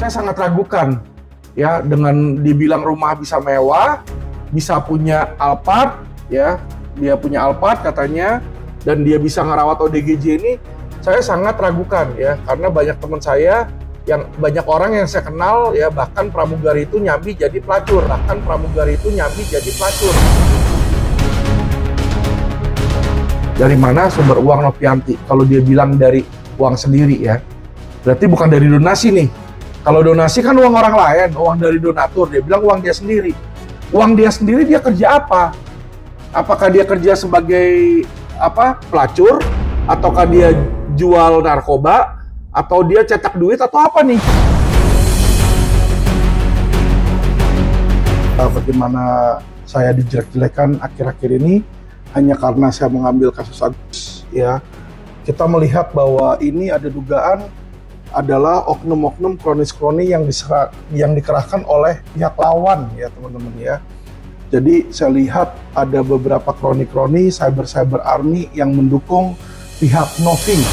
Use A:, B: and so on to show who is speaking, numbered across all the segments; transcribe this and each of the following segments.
A: saya sangat ragukan ya, dengan dibilang rumah bisa mewah, bisa punya Alphard ya, dia punya Alphard katanya, dan dia bisa ngerawat ODGJ ini, saya sangat ragukan ya, karena banyak teman saya, yang banyak orang yang saya kenal ya, bahkan pramugari itu nyambi jadi pelacur, Dari mana sumber uang Novianti? Kalau dia bilang dari uang sendiri ya, berarti bukan dari donasi nih. Kalau donasi kan uang orang lain, uang dari donatur, dia bilang uang dia sendiri. Uang dia sendiri, dia kerja apa? Apakah dia kerja sebagai pelacur, ataukah dia jual narkoba, atau dia cetak duit, atau apa nih? Bagaimana saya dijelek-jelekan akhir-akhir ini hanya karena saya mengambil kasus Agus ya. Kita melihat bahwa ini ada dugaan adalah oknum-oknum kronis-kroni yang dikerahkan oleh pihak lawan ya teman-teman ya. Jadi saya lihat ada beberapa kroni-kroni cyber army yang mendukung pihak Noving.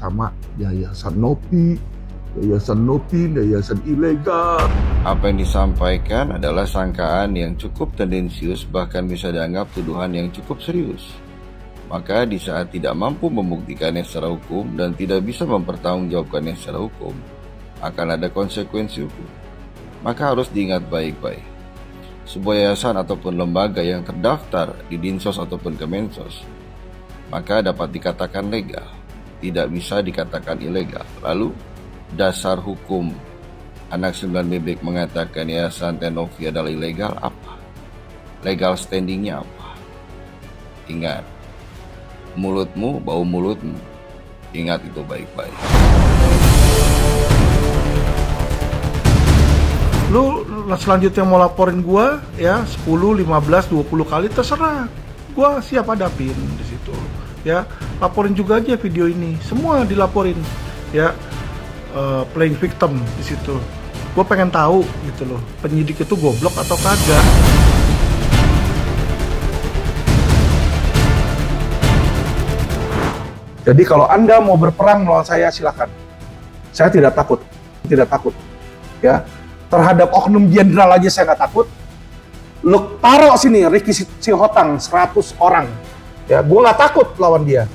A: Sama yayasan Nopi, yayasan ilegal.
B: Apa yang disampaikan adalah sangkaan yang cukup tendensius, bahkan bisa dianggap tuduhan yang cukup serius. Maka di saat tidak mampu membuktikannya secara hukum dan tidak bisa mempertanggungjawabkannya secara hukum, akan ada konsekuensi hukum. Maka harus diingat baik-baik. Sebuah yayasan ataupun lembaga yang terdaftar di Dinsos ataupun Kemensos, maka dapat dikatakan legal, tidak bisa dikatakan ilegal. Lalu dasar hukum anak 9 bebek mengatakan yayasan Tenovi adalah ilegal apa? Legal standingnya apa? Ingat, mulutmu bau mulutmu. Ingat itu baik-baik.
A: Lu selanjutnya mau laporin gua ya 10, 15, 20 kali terserah. Gua siap hadapin di situ. Ya, laporin juga aja video ini, semua dilaporin ya, playing victim di situ. Gue pengen tahu gitu loh, penyidik itu goblok atau kagak. Jadi kalau Anda mau berperang melawan saya, silakan. Saya tidak takut ya. Terhadap oknum jenderal aja saya nggak takut. Lu taruh sini Ricky Sihotang 100 orang. Ya, gue nggak takut lawan dia.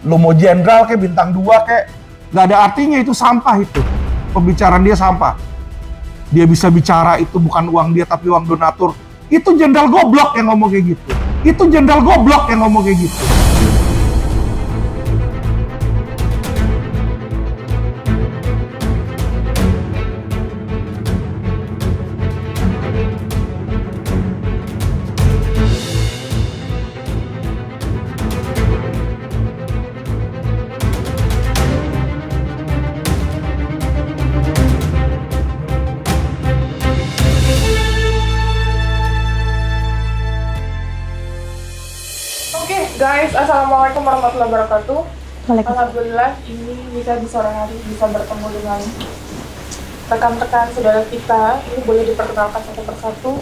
A: Lu mau jenderal kayak bintang 2 kayak, nggak ada artinya, itu sampah itu. Pembicaraan dia sampah. Dia bisa bicara itu bukan uang dia tapi uang donatur. Itu jenderal goblok yang ngomong kayak gitu.
C: Guys, assalamualaikum warahmatullahi wabarakatuh. Alhamdulillah ini bisa di sore hari bisa bertemu dengan rekan-rekan saudara kita. Ini boleh diperkenalkan satu persatu.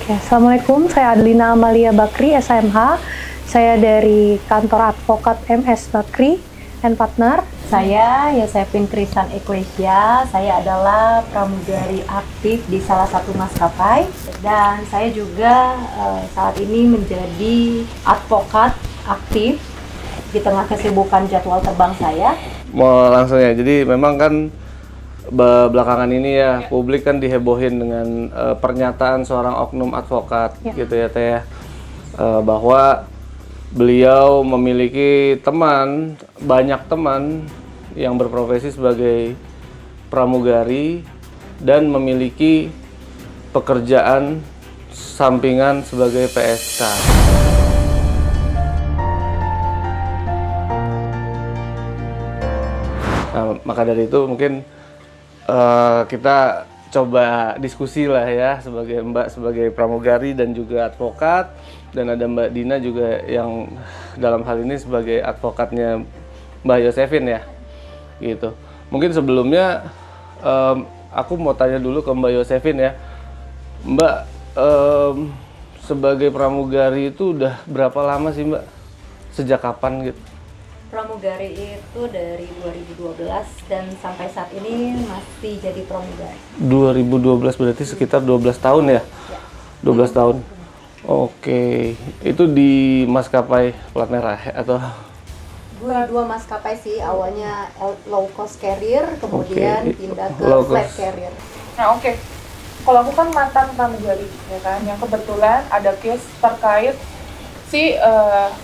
D: Oke, assalamualaikum. Saya Adelina Amalia Bakri, SMH. Saya dari kantor advokat MS Bakri and Partner.
E: Saya Yosefin Krisan Eklesia. Saya adalah pramugari aktif di salah satu maskapai dan saya juga saat ini menjadi advokat aktif di tengah kesibukan jadwal terbang saya.
F: Mau langsung ya, jadi memang kan belakangan ini ya publik kan dihebohin dengan pernyataan seorang oknum advokat gitu ya Teh, bahwa beliau memiliki banyak teman yang berprofesi sebagai pramugari dan memiliki pekerjaan sampingan sebagai PSK. Nah, maka dari itu mungkin kita coba diskusi lah ya, sebagai Mbak sebagai pramugari dan juga advokat, dan ada Mbak Dina juga yang dalam hal ini sebagai advokatnya Mbak Yosefin ya, gitu. Mungkin sebelumnya aku mau tanya dulu ke Mbak Yosefin ya, Mbak sebagai pramugari itu udah berapa lama sih Mbak? Sejak kapan gitu?
E: Pramugari itu dari 2012 dan sampai saat ini masih jadi pramugari.
F: 2012 berarti sekitar 12 tahun ya? 12 tahun. Oke, itu di maskapai plat merah atau?
E: Dua maskapai sih, awalnya low cost carrier, kemudian pindah ke flat carrier.
C: Nah kalau aku kan mantan pramugari ya kan, yang kebetulan ada case terkait si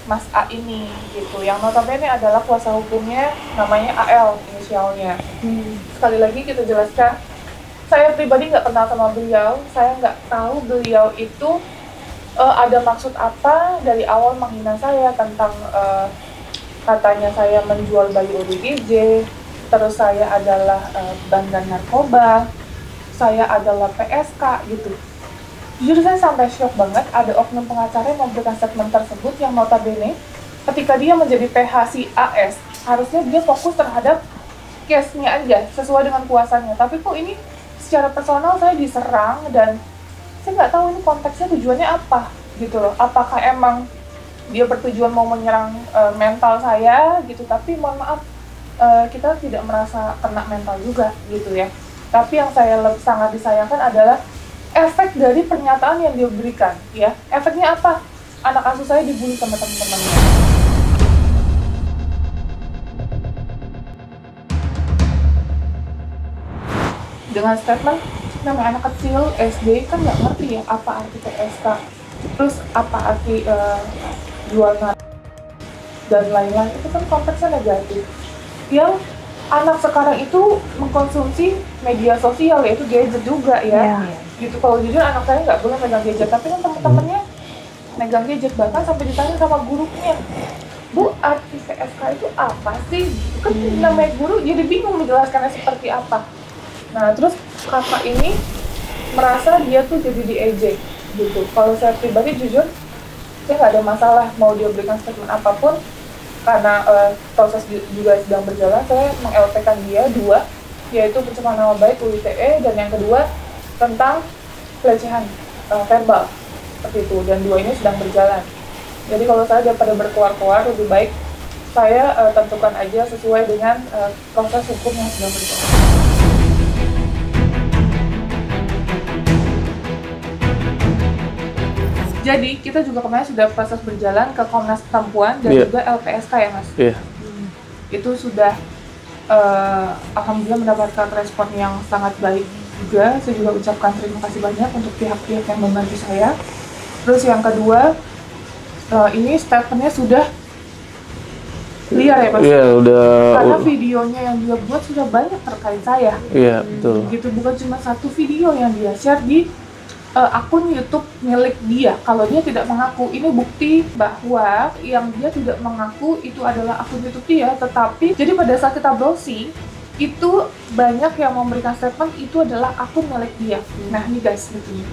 C: Mas A ini gitu, yang notabene adalah kuasa hukumnya namanya AL inisialnya. Sekali lagi kita jelaskan, saya pribadi nggak kenal sama beliau, saya nggak tahu beliau itu ada maksud apa dari awal menghina saya tentang katanya saya menjual bayi ODGJ, terus saya adalah bandar narkoba, saya adalah PSK gitu. Jujur saya sampai shock banget, ada oknum pengacara yang memberikan statement tersebut yang notabene ketika dia menjadi PH si AS, harusnya dia fokus terhadap case-nya aja, sesuai dengan kuasanya. Tapi kok ini secara personal saya diserang dan saya nggak tahu ini konteksnya tujuannya apa gitu loh. Apakah emang dia bertujuan mau menyerang mental saya gitu, tapi mohon maaf, kita tidak merasa kena mental juga gitu ya. Tapi yang saya sangat disayangkan adalah efek dari pernyataan yang dia berikan, ya. Efeknya apa? Anak asuh saya dibully sama teman-temannya. Dengan statement, namanya anak kecil SD kan nggak ngerti ya apa arti PSK, terus apa arti jual narkoba dan lain-lain, itu kan konteksnya negatif. Yang anak sekarang itu mengkonsumsi media sosial, yaitu gadget juga ya. Gitu, kalau jujur anak saya nggak boleh megang gadget, tapi kan teman-temannya megang gadget, bahkan sampai ditanya sama gurunya, Bu, arti PSK itu apa sih? Kan namanya guru jadi bingung menjelaskannya seperti apa. Nah, terus kakak ini merasa dia tuh jadi diejek gitu. Kalau saya pribadi jujur, saya nggak ada masalah mau dia berikan statement apapun, karena proses juga sedang berjalan. Saya meng-LP-kan dia 2, yaitu pencemaran nama baik UITE, dan yang kedua tentang pelecehan verbal seperti itu, dan 2 ini sedang berjalan. Jadi kalau saya daripada berkeluar-keluar, lebih baik saya tentukan aja sesuai dengan proses hukum yang sedang berjalan. Jadi kita juga kemarin sudah proses berjalan ke Komnas Perempuan dan juga LPSK ya Mas. Itu sudah alhamdulillah mendapatkan respon yang sangat baik juga. Saya juga ucapkan terima kasih banyak untuk pihak-pihak yang membantu saya. Terus yang kedua, ini statementnya sudah liar ya Mas?
F: Iya, udah.
C: Karena videonya yang dia buat sudah banyak terkait saya.
F: Iya, betul.
C: Gitu, bukan cuma satu video yang dia share di akun YouTube milik dia. Kalau dia tidak mengaku, ini bukti bahwa yang dia tidak mengaku itu adalah akun YouTube dia. Tetapi, jadi pada saat kita browsing, itu banyak yang memberikan statement itu adalah akun milik dia. Nah, ini guys, gitu.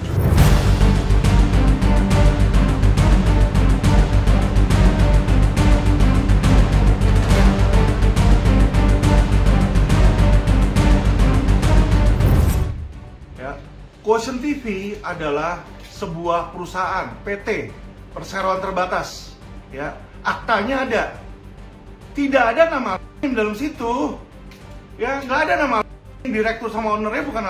A: Quotient TV adalah sebuah perusahaan PT perseroan terbatas, ya. Aktanya ada, tidak ada nama dalam situ, ya, nggak ada nama direktur sama ownernya bukan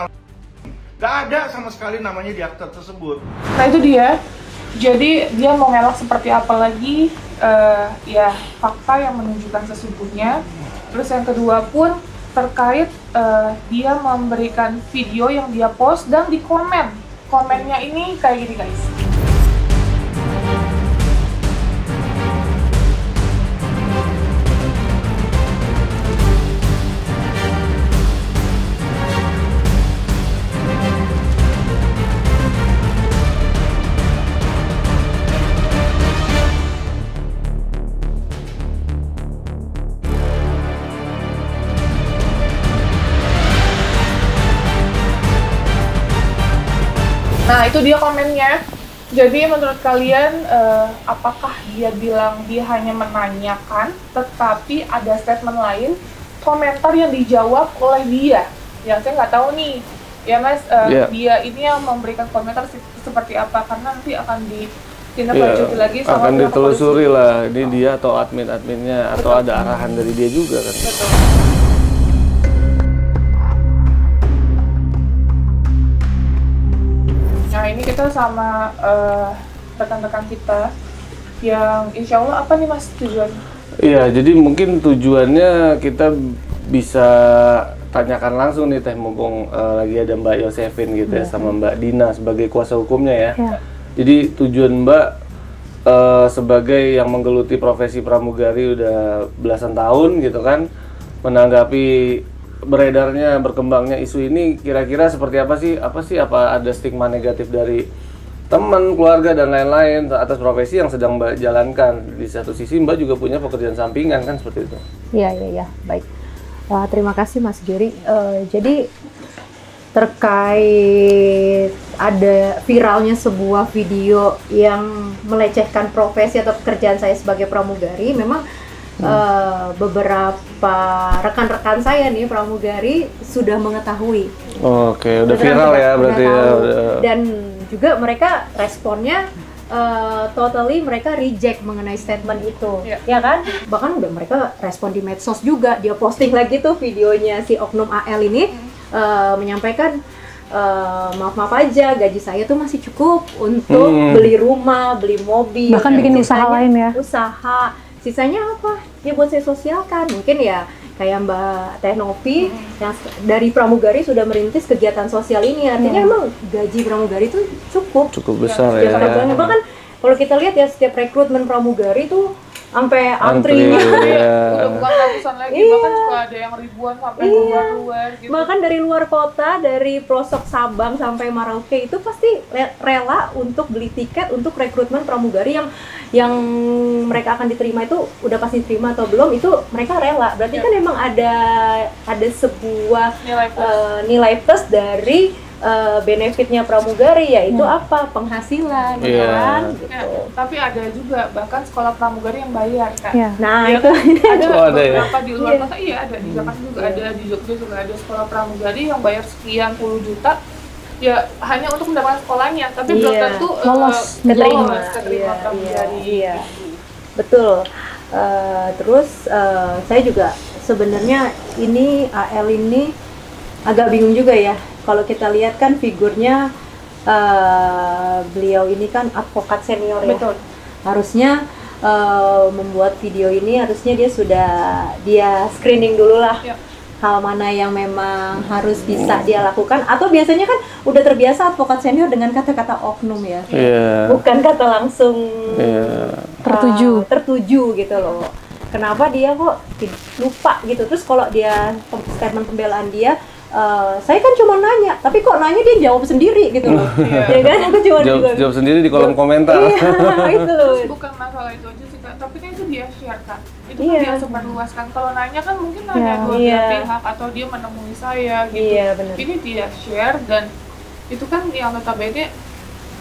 A: nggak ada sama sekali namanya di akta tersebut.
C: Nah itu dia, jadi dia mau ngelak seperti apa lagi, ya fakta yang menunjukkan sesungguhnya. Terus yang kedua pun terkait dia memberikan video yang dia post dan di komennya ini kayak gini guys. Nah, itu dia komennya. Jadi menurut kalian, apakah dia bilang dia hanya menanyakan, tetapi ada statement lain, komentar yang dijawab oleh dia? Ya, saya nggak tahu nih, ya Mas, dia ini yang memberikan komentar seperti apa, karena nanti akan ditindaklanjuti lagi sama
F: akan
C: pihak
F: ditelusuri
C: kepolisian.
F: lah, ini dia atau admin-adminnya, atau ada arahan dari dia juga kan.
C: Betul. Nah, ini kita sama rekan-rekan kita yang insya Allah apa nih Mas tujuan?
F: Iya, jadi mungkin tujuannya kita bisa tanyakan langsung nih Teh, mumpung lagi ada Mbak Yosefin gitu ya, sama Mbak Dina sebagai kuasa hukumnya ya. Jadi tujuan Mbak sebagai yang menggeluti profesi pramugari udah belasan tahun gitu kan, menanggapi beredarnya, berkembangnya isu ini, kira-kira seperti apa sih? Apa ada stigma negatif dari teman, keluarga dan lain-lain atas profesi yang sedang Mbak jalankan? Di satu sisi Mbak juga punya pekerjaan sampingan kan, seperti itu.
E: Iya, baik. Terima kasih Mas Giri. Jadi terkait ada viralnya sebuah video yang melecehkan profesi atau pekerjaan saya sebagai pramugari, memang beberapa rekan-rekan saya nih pramugari sudah mengetahui.
F: Oke, udah viral ya berarti ya.
E: Dan juga mereka responnya totally mereka reject mengenai statement itu, ya kan? Bahkan udah mereka respon di medsos juga, dia posting lagi tuh videonya si oknum AL ini menyampaikan maaf aja, gaji saya tuh masih cukup untuk beli rumah, beli mobil,
D: bahkan bikin usaha lain ya.
E: Usaha. Sisanya apa? Ya buat saya sosialkan. Mungkin ya kayak Mbak Teh Novi yang dari pramugari sudah merintis kegiatan sosial ini. Artinya emang gaji pramugari itu cukup
F: besar ya.
E: Bahkan kalau kita lihat ya setiap rekrutmen pramugari itu sampai
F: Antri,
E: antrinya.
C: Udah bukan ratusan lagi, bahkan juga ada yang ribuan sampai luar gitu.
E: Bahkan dari luar kota, dari pelosok Sabang sampai Merauke itu pasti rela untuk beli tiket untuk rekrutmen pramugari yang mereka akan diterima itu udah pasti diterima atau belum, itu mereka rela. Berarti kan emang ada sebuah nilai plus dari benefitnya pramugari, yaitu apa? Penghasilan, kan? Gitu.
C: Tapi ada juga bahkan sekolah pramugari yang bayar kan.
E: Nah,
C: ya,
E: itu
C: ada beberapa di luar kota, ada di Jakarta juga ada, di Jogja juga ada sekolah pramugari yang bayar sekian puluh juta ya hanya untuk mendapatkan sekolahnya, tapi belum tentu
D: lolos
C: keterima
E: pramugari. Iya. Betul. Terus saya juga sebenarnya ini AL ini agak bingung juga ya. Kalau kita lihat kan figurnya beliau ini kan advokat senior ya.
C: Betul.
E: Harusnya membuat video ini harusnya dia screening dulu lah. Hal mana yang memang harus bisa dia lakukan, atau biasanya kan udah terbiasa advokat senior dengan kata-kata oknum ya. Bukan kata langsung tertuju gitu loh. Kenapa dia kok lupa gitu? Terus kalau dia statement pembelaan dia, saya kan cuma nanya, tapi kok nanya dia jawab sendiri gitu loh. Ya kan? Aku cuma
F: jawab sendiri di kolom komentar.
E: Iya, itu loh.
C: Bukan masalah itu aja sih Kak, tapi kan itu dia share Kak. Itu kan dia sebarluaskan. Kalau nanya kan mungkin nanya dua pihak atau dia menemui saya gitu.
E: Benar.
C: Ini dia share dan itu kan yang notabene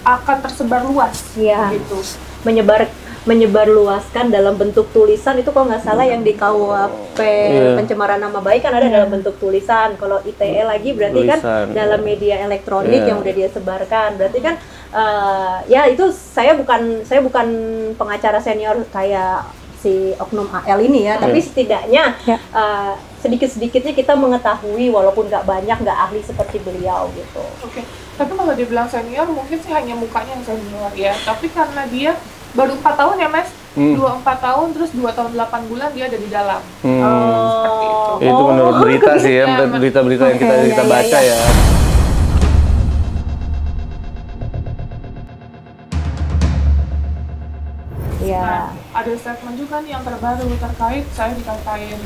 C: akan tersebar luas gitu.
E: Menyebarluaskan dalam bentuk tulisan itu kalau nggak salah yang di KUHP pencemaran nama baik kan ada dalam bentuk tulisan. Kalau ITE lagi berarti kan dalam media elektronik yang udah dia sebarkan. Berarti kan ya itu saya bukan pengacara senior kayak si oknum AL ini ya, tapi setidaknya sedikit-sedikitnya kita mengetahui walaupun nggak banyak, nggak ahli seperti beliau gitu.
C: Oke. Tapi kalau dibilang senior mungkin sih hanya mukanya yang senior ya, tapi karena dia baru 4 tahun ya Mas, 4 tahun terus 2 tahun 8 bulan dia ada di dalam. Seperti itu.
F: Itu menurut berita sih ya, berita-berita yang kita baca ya.
C: Nah, ada statement juga nih yang terbaru terkait saya dikatain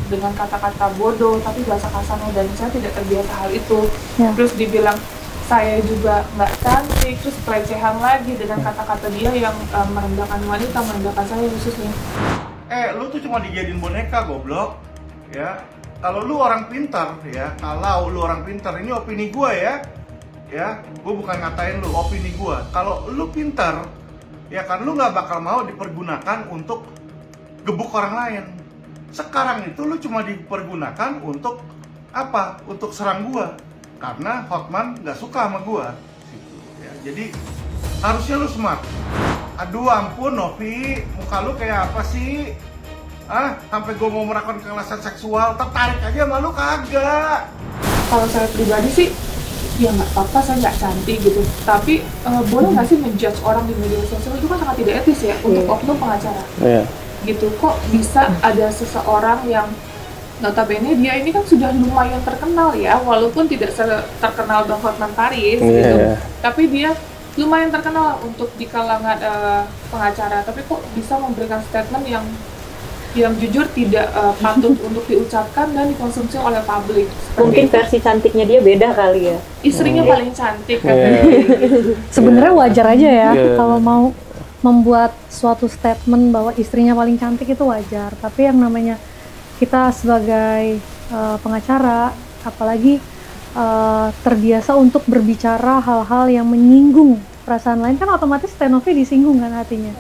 C: dengan kata-kata bodoh, tapi bahasa kasarnya dan saya tidak terbiasa hal itu. Terus dibilang saya juga nggak cantik, terus pelecehan lagi dengan kata-kata dia yang merendahkan wanita, merendahkan saya khususnya.
A: Lu tuh cuma dijadiin boneka goblok, ya. Kalau lu orang pintar, ya, ini opini gue ya, ya, gue bukan ngatain lu, opini gue. Kalau lu pintar, ya kan lu nggak bakal mau dipergunakan untuk gebuk orang lain. Sekarang itu lu cuma dipergunakan untuk apa? Untuk serang gue, karena Hotman nggak suka sama gue. Ya, jadi harusnya lu smart. Aduh ampun Novi, muka lu kayak apa sih? Sampai gue mau melakukan kekerasan seksual, tertarik aja sama lu kagak.
C: Kalau saya pribadi sih, ya nggak apa-apa, saya nggak cantik gitu. Tapi boleh nggak sih menjudge orang di media sosial, itu kan sangat tidak etis ya untuk oknum pengacara. Gitu, kok bisa ada seseorang yang notabene dia ini kan sudah lumayan terkenal ya, walaupun tidak terkenal Bang Hotman Paris gitu. Tapi dia lumayan terkenal untuk di kalangan pengacara. Tapi kok bisa memberikan statement yang jujur tidak patut untuk diucapkan dan dikonsumsi oleh publik.
E: Mungkin versi cantiknya dia beda kali ya.
C: Istrinya paling cantik kan.
D: Sebenarnya wajar aja ya kalau mau membuat suatu statement bahwa istrinya paling cantik itu wajar. Tapi yang namanya kita sebagai pengacara, apalagi terbiasa untuk berbicara hal-hal yang menyinggung perasaan lain, kan otomatis Tenovi disinggung kan hatinya.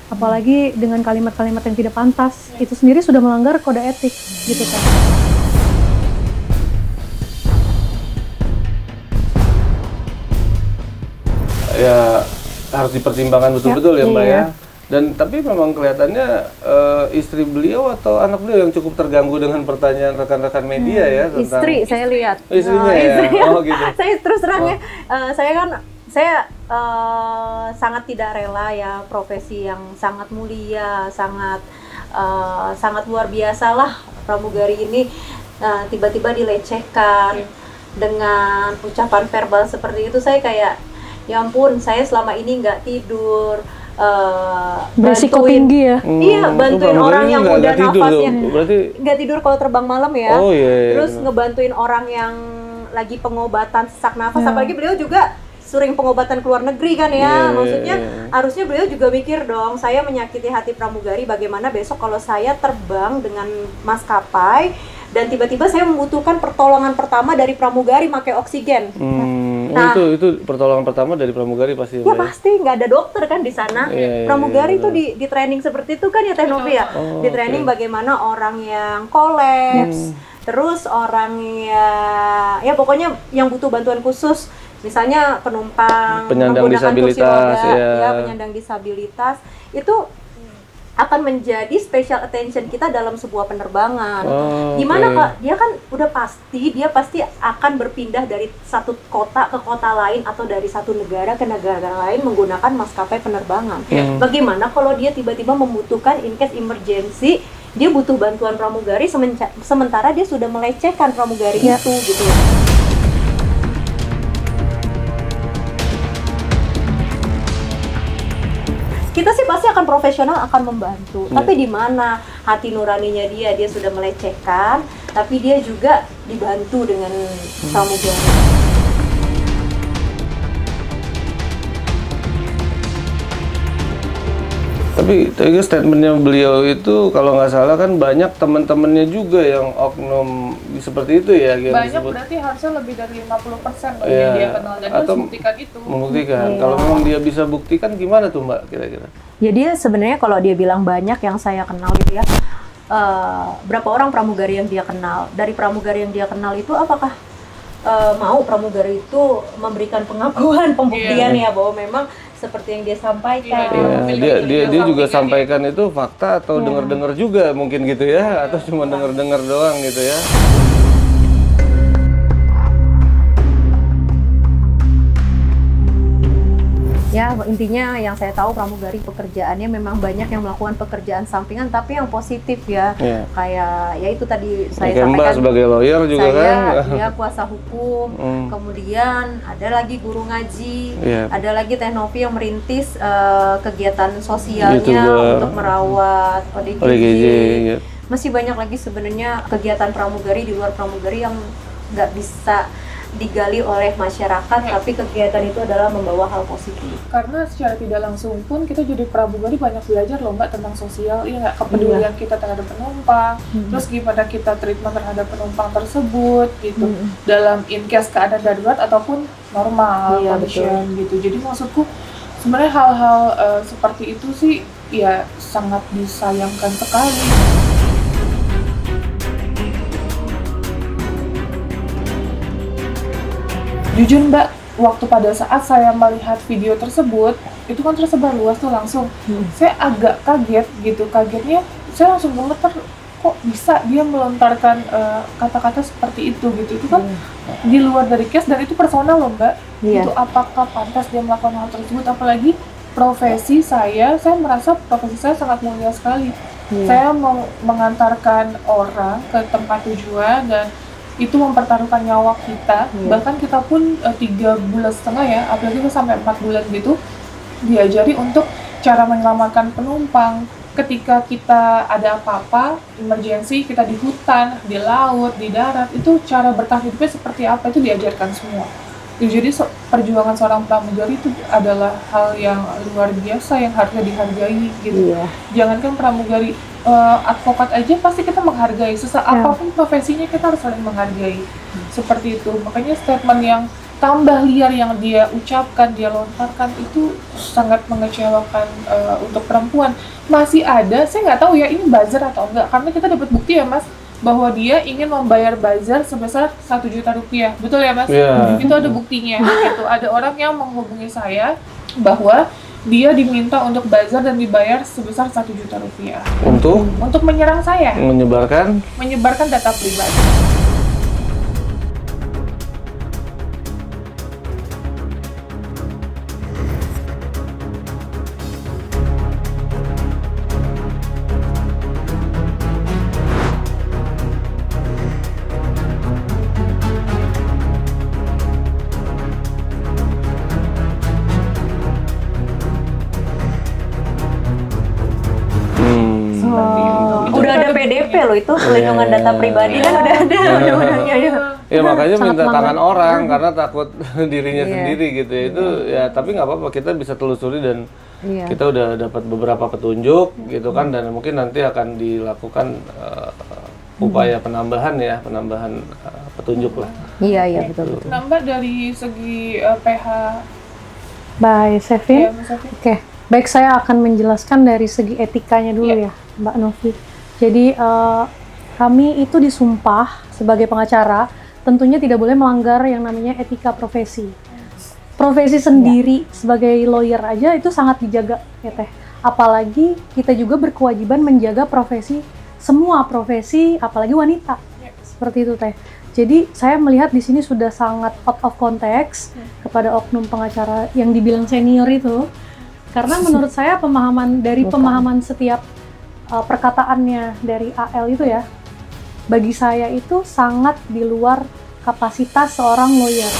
D: Apalagi dengan kalimat-kalimat yang tidak pantas, itu sendiri sudah melanggar kode etik gitu kan.
F: Ya harus dipertimbangkan betul-betul ya Mbak ya. Dan tapi memang kelihatannya istri beliau atau anak beliau yang cukup terganggu dengan pertanyaan rekan-rekan media ya tentang
E: Istri saya lihat.
F: Istrinya ya. Oh gitu.
E: Saya terus terang ya, saya sangat tidak rela ya, profesi yang sangat mulia, sangat luar biasa lah pramugari ini tiba-tiba dilecehkan dengan ucapan verbal seperti itu. Saya kayak, ya ampun, saya selama ini nggak tidur,
D: berisiko tinggi ya.
E: Iya, bantuin orang yang udah nafasnya
F: berarti
E: nggak tidur kalau terbang malam ya.
F: Iya.
E: Terus ngebantuin orang yang lagi pengobatan sesak nafas, apalagi beliau juga sering pengobatan ke luar negeri kan ya. Maksudnya harusnya beliau juga mikir dong, saya menyakiti hati pramugari, bagaimana besok kalau saya terbang dengan maskapai dan tiba-tiba saya membutuhkan pertolongan pertama dari pramugari pakai oksigen.
F: Nah, itu pertolongan pertama dari pramugari pasti.
E: Ya pasti, nggak ada dokter kan di sana. Pramugari itu di training seperti itu kan ya Teh Novi ya. Di training bagaimana orang yang kolaps, terus orang yang ya pokoknya yang butuh bantuan khusus, misalnya penumpang
F: penyandang disabilitas,
E: penyandang disabilitas itu akan menjadi special attention kita dalam sebuah penerbangan. Gimana Kak? Dia kan udah pasti akan berpindah dari satu kota ke kota lain atau dari satu negara ke negara lain menggunakan maskapai penerbangan. Bagaimana kalau dia tiba-tiba membutuhkan in case emergency, dia butuh bantuan pramugari sementara dia sudah melecehkan pramugari itu gitu. Kita sih pasti akan profesional, akan membantu. Tapi di mana hati nuraninya dia sudah melecehkan, tapi dia juga dibantu dengan pramugari.
F: Tapi statementnya beliau itu kalau nggak salah kan banyak teman-temannya juga yang oknum seperti itu ya.
C: Banyak berarti harusnya lebih dari 50% loh yang dia kenal, dan harus membuktikan itu.
F: Membuktikan. Kalau memang dia bisa buktikan gimana tuh Mbak kira-kira?
E: Ya dia sebenarnya kalau dia bilang banyak yang saya kenal gitu ya, berapa orang pramugari yang dia kenal? Dari pramugari yang dia kenal itu apakah mau pramugari itu memberikan pengakuan, pembuktian ya bahwa memang seperti yang dia sampaikan.
F: Dia juga sampaikan itu fakta atau dengar-dengar juga mungkin gitu ya, atau cuma dengar-dengar doang gitu ya.
E: Ya intinya yang saya tahu pramugari pekerjaannya memang banyak yang melakukan pekerjaan sampingan tapi yang positif ya. Kayak ya itu tadi saya sampaikan,
F: Mbak sebagai lawyer juga kan.
E: Saya kuasa hukum, kemudian ada lagi guru ngaji, ada lagi Teh Novi yang merintis kegiatan sosialnya untuk merawat ODGJ. Masih banyak lagi sebenarnya kegiatan pramugari di luar pramugari yang nggak bisa digali oleh masyarakat, tapi kegiatan itu adalah membawa hal positif.
C: Karena secara tidak langsung pun kita jadi pramugari banyak belajar loh Mbak tentang sosial, nggak, kepedulian kita terhadap penumpang, terus gimana kita treatment terhadap penumpang tersebut gitu, dalam in case keadaan darurat ataupun normal condition gitu. Jadi maksudku sebenarnya hal-hal seperti itu sih ya sangat disayangkan sekali. Jujur Mbak, waktu pada saat saya melihat video tersebut, itu kan tersebar luas tuh langsung. Saya agak kaget gitu, kagetnya saya langsung gemeter, kok bisa dia melontarkan kata-kata seperti itu gitu. Itu kan di luar dari case dan itu personal loh Mbak. Itu apakah pantas dia melakukan hal tersebut, apalagi profesi saya merasa profesi saya sangat mulia sekali. Saya mau mengantarkan orang ke tempat tujuan dan itu mempertaruhkan nyawa kita, bahkan kita pun 3,5 bulan ya, apalagi itu sampai 4 bulan gitu, diajari untuk cara menyelamatkan penumpang ketika kita ada apa-apa, emergency, kita di hutan, di laut, di darat, itu cara bertahan hidupnya seperti apa, itu diajarkan semua. Jadi perjuangan seorang pramugari itu adalah hal yang luar biasa yang harusnya dihargai gitu. Jangankan pramugari, advokat aja pasti kita menghargai, apapun profesinya kita harus saling menghargai. Seperti itu. Makanya statement yang tambah liar yang dia ucapkan, dia lontarkan itu sangat mengecewakan untuk perempuan. Masih ada, saya nggak tahu ya ini buzzer atau enggak, karena kita dapat bukti ya Mas, bahwa dia ingin membayar buzzer sebesar 1 juta rupiah, betul ya Mas? Itu ada buktinya. Gitu. Ada orang yang menghubungi saya bahwa dia diminta untuk buzzer dan dibayar sebesar 1 juta rupiah.
F: Untuk
C: menyerang saya. Menyebarkan data pribadi.
E: Udah ada PDP loh itu, pelindungan data pribadi kan udah ada undang-undangnya.
F: Ya makanya minta tangan orang karena takut dirinya sendiri gitu ya. Itu ya tapi nggak apa-apa, kita bisa telusuri dan kita udah dapat beberapa petunjuk gitu kan, dan mungkin nanti akan dilakukan upaya penambahan petunjuk lah.
E: Iya betul.
C: Nambah dari segi PH
D: Baik, Sevin. Oke, baik, saya akan menjelaskan dari segi etikanya dulu ya, Mbak Novi. Jadi kami itu disumpah sebagai pengacara, tentunya tidak boleh melanggar yang namanya etika profesi. Profesi sendiri sebagai lawyer aja itu sangat dijaga ya Teh. Apalagi kita juga berkewajiban menjaga profesi, semua profesi, apalagi wanita. Seperti itu Teh. Jadi saya melihat di sini sudah sangat out of context kepada oknum pengacara yang dibilang senior itu, karena menurut saya pemahaman setiap perkataannya dari AL itu ya, bagi saya itu sangat di luar kapasitas seorang lawyer.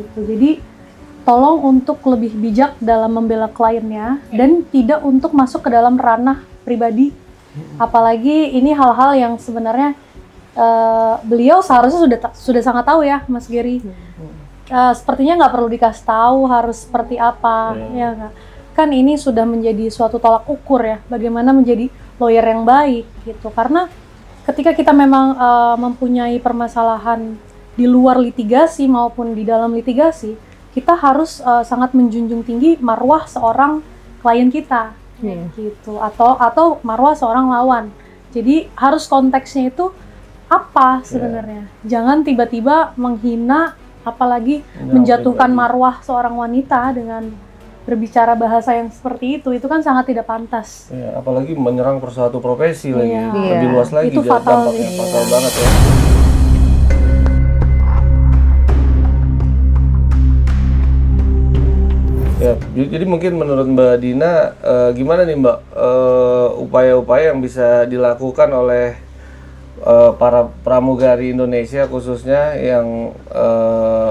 D: Gitu. Jadi tolong untuk lebih bijak dalam membela kliennya dan tidak untuk masuk ke dalam ranah pribadi. Apalagi ini hal-hal yang sebenarnya beliau seharusnya sudah sangat tahu ya, Mas Gary. Sepertinya nggak perlu dikasih tahu harus seperti apa, ya nggak? Kan ini sudah menjadi suatu tolak ukur ya, bagaimana menjadi lawyer yang baik gitu. Karena ketika kita memang mempunyai permasalahan di luar litigasi maupun di dalam litigasi, kita harus sangat menjunjung tinggi marwah seorang klien kita, gitu, atau marwah seorang lawan. Jadi harus konteksnya itu apa sebenarnya. Jangan tiba-tiba menghina, apalagi menjatuhkan marwah seorang wanita dengan berbicara bahasa yang seperti itu kan sangat tidak pantas.
F: Ya, apalagi menyerang suatu profesi lagi, lebih luas lagi,
D: itu fatal,
F: fatal banget ya. Ya, jadi mungkin menurut Mbak Dina, gimana nih Mbak, upaya-upaya yang bisa dilakukan oleh para pramugari Indonesia khususnya yang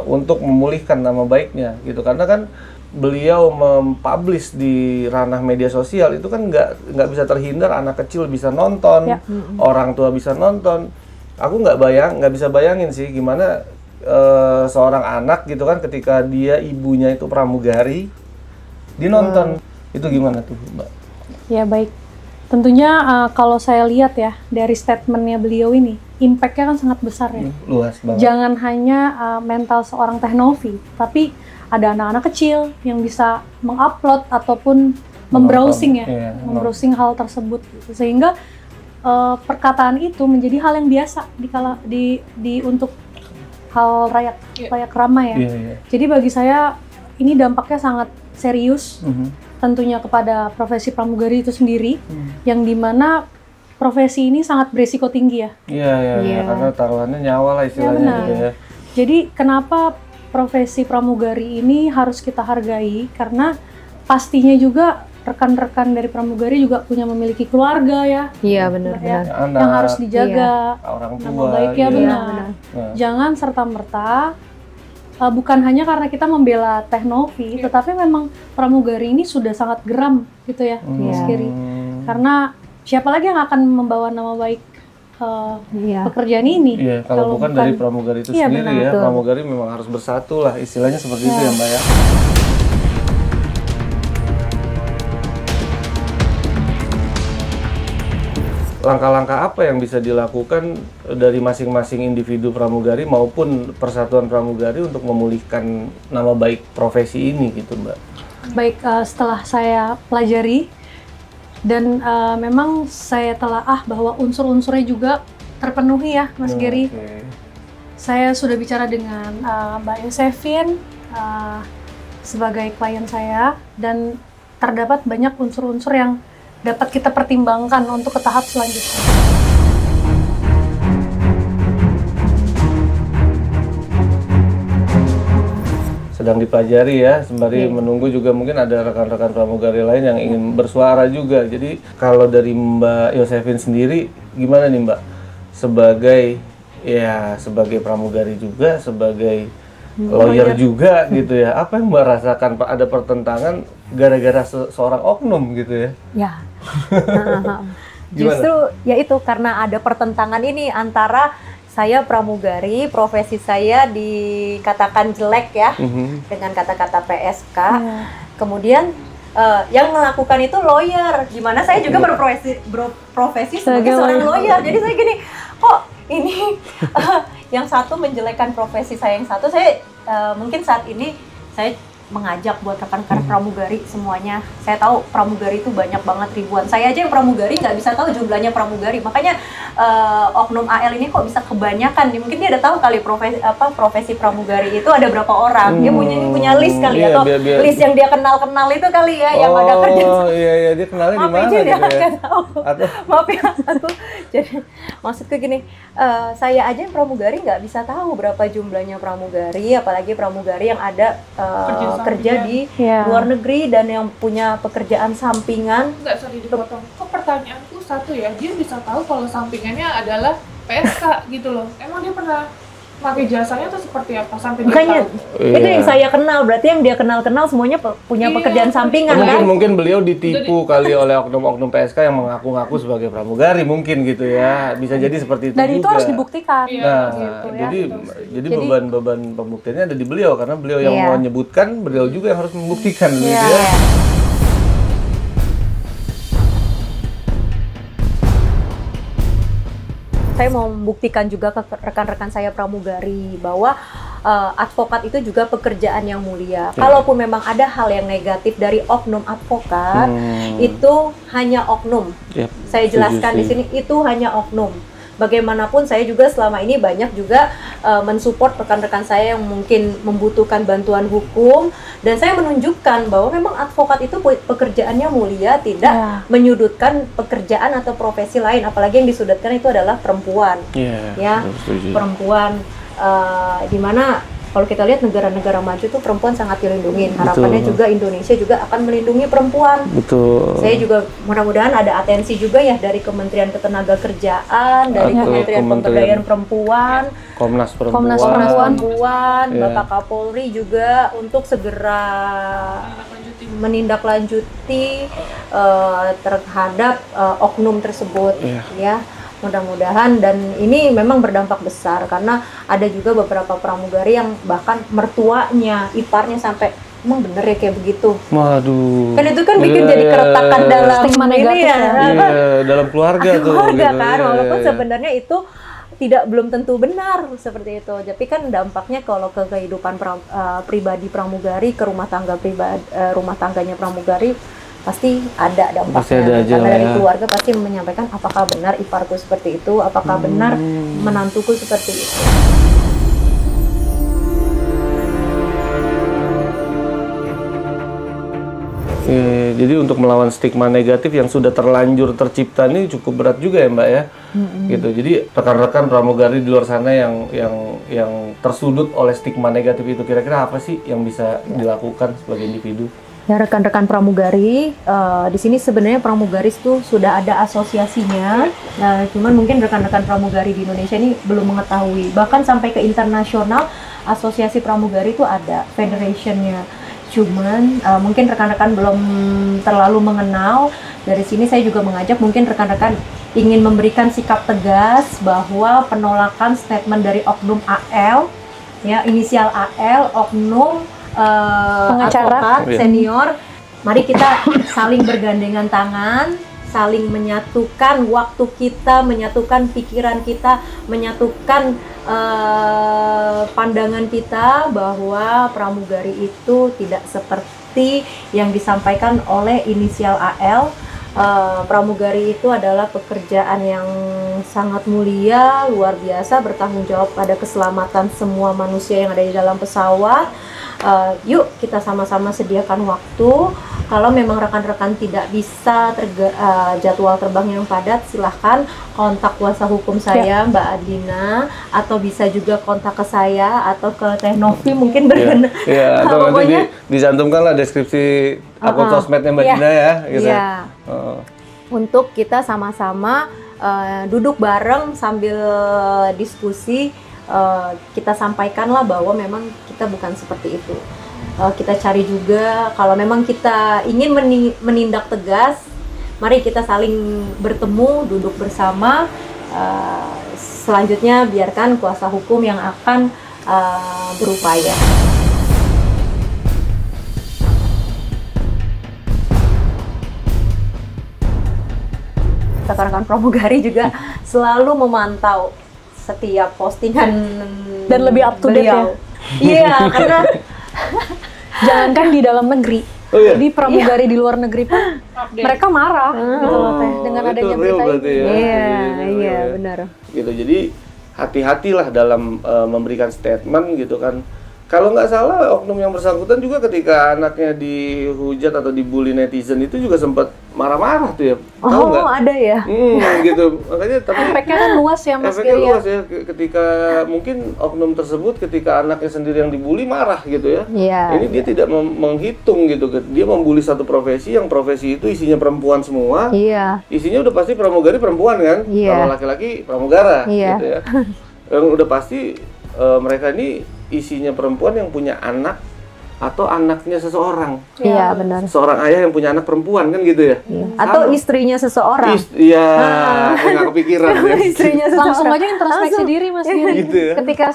F: untuk memulihkan nama baiknya gitu, karena kan beliau mempublish di ranah media sosial itu kan nggak bisa terhindar, anak kecil bisa nonton, orang tua bisa nonton. Aku nggak bisa bayangin sih gimana seorang anak gitu kan ketika dia ibunya itu pramugari, dinonton. Itu gimana tuh, Mbak?
D: Ya baik, tentunya kalau saya lihat ya dari statementnya beliau ini, impact-nya kan sangat besar ya.
F: Luas banget.
D: Jangan hanya mental seorang Teknovi, tapi ada anak-anak kecil yang bisa mengupload ataupun membrowsing ya, membrowsing hal tersebut, sehingga perkataan itu menjadi hal yang biasa di untuk hal layak ramai ya. Jadi bagi saya ini dampaknya sangat serius, tentunya kepada profesi pramugari itu sendiri, yang dimana profesi ini sangat beresiko tinggi ya.
F: Iya, karena taruhannya nyawa lah istilahnya gitu ya.
D: Jadi kenapa profesi pramugari ini harus kita hargai, karena pastinya juga rekan-rekan dari pramugari juga punya memiliki keluarga ya.
E: Iya benar.
D: Yang harus dijaga,
F: orang tua.
D: Nama baiknya benar. Jangan serta-merta bukan hanya karena kita membela Teknovi, tetapi memang pramugari ini sudah sangat geram gitu ya, Mas Giri. Karena siapa lagi yang akan membawa nama baik pekerjaan ini?
F: Iya, kalau bukan dari pramugari itu sendiri ya. Pramugari memang harus bersatu lah, istilahnya seperti itu ya Mbak ya. Langkah-langkah apa yang bisa dilakukan dari masing-masing individu pramugari maupun persatuan pramugari untuk memulihkan nama baik profesi ini gitu Mbak?
D: Baik, setelah saya pelajari dan memang saya telaah bahwa unsur-unsurnya juga terpenuhi ya Mas Giri. Saya sudah bicara dengan Mbak Yosefin sebagai klien saya, dan terdapat banyak unsur-unsur yang dapat kita pertimbangkan untuk ke tahap selanjutnya.
F: Sedang dipelajari ya, sembari menunggu juga mungkin ada rekan-rekan pramugari lain yang ingin bersuara juga. Jadi kalau dari Mbak Yosefin sendiri, gimana nih Mbak? Sebagai pramugari juga, sebagai lawyer juga gitu ya. Apa yang Mbak rasakan Pak, ada pertentangan gara-gara seorang oknum gitu ya?
E: Ya. Justru ya itu karena ada pertentangan ini antara saya pramugari, profesi saya dikatakan jelek ya, dengan kata-kata PSK. Kemudian yang melakukan itu lawyer, gimana saya juga berprofesi sebagai seorang lawyer. Jadi saya gini, kok ini yang satu menjelekkan profesi saya, yang satu saya mungkin saat ini saya mengajak buat rekan-rekan pramugari semuanya. Saya tahu pramugari itu banyak banget, ribuan. Saya aja yang pramugari nggak bisa tahu jumlahnya pramugari. Makanya oknum AL ini kok bisa kebanyakan. Mungkin dia udah tahu kali profesi pramugari itu ada berapa orang. Dia punya list kali atau list yang dia kenal itu kali ya, yang ada kerja.
F: Oh iya, dia kenalnya di mana gitu ya?
E: Tahu. Maaf ya, aku jadi maksudku gini, saya aja yang pramugari nggak bisa tahu berapa jumlahnya pramugari, apalagi pramugari yang ada kerja di luar negeri dan yang punya pekerjaan sampingan.
C: Nggak, sorry dipotong. Kok pertanyaanku satu ya, dia bisa tahu kalau sampingannya adalah PSK gitu loh. Emang dia pernah pakai jasanya tuh seperti apa sampai dia tahu?
E: Itu yang saya kenal, berarti yang dia kenal semuanya punya pekerjaan sampingan kan?
F: Mungkin beliau ditipu kali oleh oknum-oknum PSK yang mengaku-ngaku sebagai pramugari mungkin gitu ya. Bisa jadi seperti itu
D: dan
F: juga.
D: itu harus dibuktikan.
F: Jadi beban-beban pembuktiannya ada di beliau, karena beliau yang menyebutkan, beliau juga yang harus membuktikan gitu ya.
E: Saya mau membuktikan juga ke rekan-rekan saya pramugari bahwa advokat itu juga pekerjaan yang mulia. Kalaupun memang ada hal yang negatif dari oknum advokat, itu hanya oknum. Saya jelaskan di sini, itu hanya oknum. Bagaimanapun saya juga selama ini banyak juga mensupport rekan-rekan saya yang mungkin membutuhkan bantuan hukum, dan saya menunjukkan bahwa memang advokat itu pekerjaannya mulia, tidak menyudutkan pekerjaan atau profesi lain, apalagi yang disudutkan itu adalah perempuan. Perempuan dimana Kalau kita lihat negara-negara maju tuh perempuan sangat dilindungi. Harapannya juga Indonesia juga akan melindungi perempuan.
F: Betul.
E: Saya juga mudah-mudahan ada atensi juga ya dari Kementerian Ketenagakerjaan, dari Kementerian Pemberdayaan Perempuan,
F: Komnas
E: Perempuan, Bapak Kapolri juga untuk segera menindaklanjuti terhadap oknum tersebut ya. Mudah-mudahan, dan ini memang berdampak besar karena ada juga beberapa pramugari yang bahkan mertuanya, iparnya sampai emang bener ya kayak begitu.
F: Waduh.
E: Kan itu kan bikin jadi keretakan dalam
D: stigma negatif
F: dalam keluarga tuh.
E: Keluarga
F: gitu.
E: kan, walaupun sebenarnya itu belum tentu benar seperti itu. Tapi kan dampaknya kalau ke kehidupan pribadi pramugari, ke rumah tangganya pramugari pasti ada dampaknya.
F: Pasti ada aja
E: karena dari
F: ya.
E: keluarga pasti menyampaikan apakah benar iparku seperti itu, apakah benar menantuku seperti itu.
F: Jadi untuk melawan stigma negatif yang sudah terlanjur tercipta ini cukup berat juga ya Mbak ya. Gitu. Jadi rekan-rekan pramugari di luar sana yang tersudut oleh stigma negatif itu, kira-kira apa sih yang bisa dilakukan sebagai individu?
E: Ya, rekan-rekan pramugari, di sini sebenarnya pramugari itu sudah ada asosiasinya. Nah, cuman mungkin rekan-rekan pramugari di Indonesia ini belum mengetahui. Bahkan sampai ke internasional, asosiasi pramugari itu ada federationnya. Cuman mungkin rekan-rekan belum terlalu mengenal. Dari sini saya juga mengajak mungkin rekan-rekan ingin memberikan sikap tegas bahwa penolakan statement dari oknum AL, ya inisial AL, oknum
D: pengacara
E: advokat senior, mari kita saling bergandengan tangan, saling menyatukan waktu kita, menyatukan pikiran kita, menyatukan pandangan kita bahwa pramugari itu tidak seperti yang disampaikan oleh inisial AL. Pramugari itu adalah pekerjaan yang sangat mulia, luar biasa, bertanggung jawab pada keselamatan semua manusia yang ada di dalam pesawat. Yuk kita sama-sama sediakan waktu. Kalau memang rekan-rekan tidak bisa jadwal terbang yang padat, silahkan kontak kuasa hukum saya, Mbak Adina, atau bisa juga kontak ke saya atau ke Teh Novi mungkin berkenan.
F: Iya, atau nanti dicantumkan lah deskripsi akun sosmednya Mbak Dina ya. Gitu.
E: Iya. Untuk kita sama-sama duduk bareng sambil diskusi. Kita sampaikanlah bahwa memang kita bukan seperti itu. Kita cari juga kalau memang kita ingin menindak tegas, mari kita saling bertemu, duduk bersama. Selanjutnya biarkan kuasa hukum yang akan berupaya. Rekan-rekan pramugari juga selalu memantau setiap postingan
D: dan lebih up to date ya.
E: Iya, karena
D: jangankan di dalam negeri, di pramugari di luar negeri pun mereka marah gitu loh Teh dengan adanya berita ini.
E: Iya, benar.
F: Gitu, jadi hati-hatilah dalam memberikan statement gitu kan. Kalau nggak salah oknum yang bersangkutan juga ketika anaknya dihujat atau dibully netizen itu juga sempat marah-marah tuh ya. Tahu nggak?
E: Ada ya.
F: Gitu. Makanya tapi
D: efeknya kan luas ya Mas
F: efeknya
D: Giri.
F: luas ya. Ketika mungkin oknum tersebut ketika anaknya sendiri yang dibully marah gitu ya.
E: Iya.
F: Ini dia tidak menghitung gitu. Dia membuli satu profesi yang profesi itu isinya perempuan semua.
E: Iya.
F: Isinya udah pasti pramugari perempuan kan.
E: Iya.
F: Kalau laki-laki pramugara
E: Iya.
F: gitu ya. Yang udah pasti mereka ini isinya perempuan yang punya anak atau anaknya seseorang.
E: Iya, benar.
F: Seorang ayah yang punya anak perempuan kan gitu ya.
E: Iya. Atau istrinya seseorang.
F: Iya, nggak kepikiran ya.
E: Istrinya seseorang.
D: Langsung aja introspeksi diri Mas Giri.
F: Gitu ya.
D: Ketika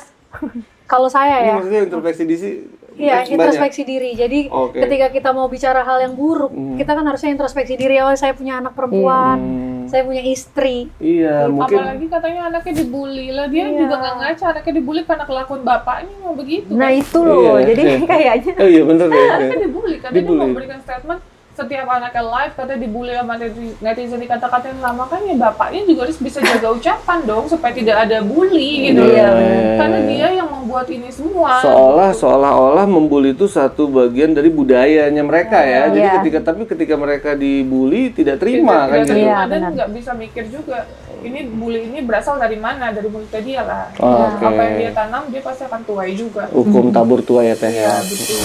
D: kalau saya
F: Ini
D: ya.
F: maksudnya introspeksi diri.
D: Iya, introspeksi diri. Jadi ketika kita mau bicara hal yang buruk, kita kan harusnya introspeksi diri. Oh, saya punya anak perempuan, saya punya istri.
F: Iya, mungkin.
C: Apalagi katanya anaknya dibully lah, dia juga nggak ngaca anaknya dibully karena kelakuan bapaknya mau begitu.
E: Nah
C: kan?
E: itu loh, jadi kayaknya.
F: Oh iya bener ya.
C: Anaknya dibully kan, dia mau memberikan statement setiap anaknya live katanya dibully sama netizen, dikata-katain lama, kan ya bapaknya juga harus bisa jaga ucapan dong supaya tidak ada bully gitu. Karena dia yang membuat ini semua.
F: Seolah-olah membuli itu satu bagian dari budayanya mereka ya. Jadi ketika mereka dibully tidak terima kan gitu.
C: Dan nggak bisa mikir juga. Ini bully ini berasal dari mana? Dari mulutnya dia lah. Apa yang dia tanam dia pasti akan tuai juga.
F: Hukum tabur tuai ya teh.
C: Iya, betul.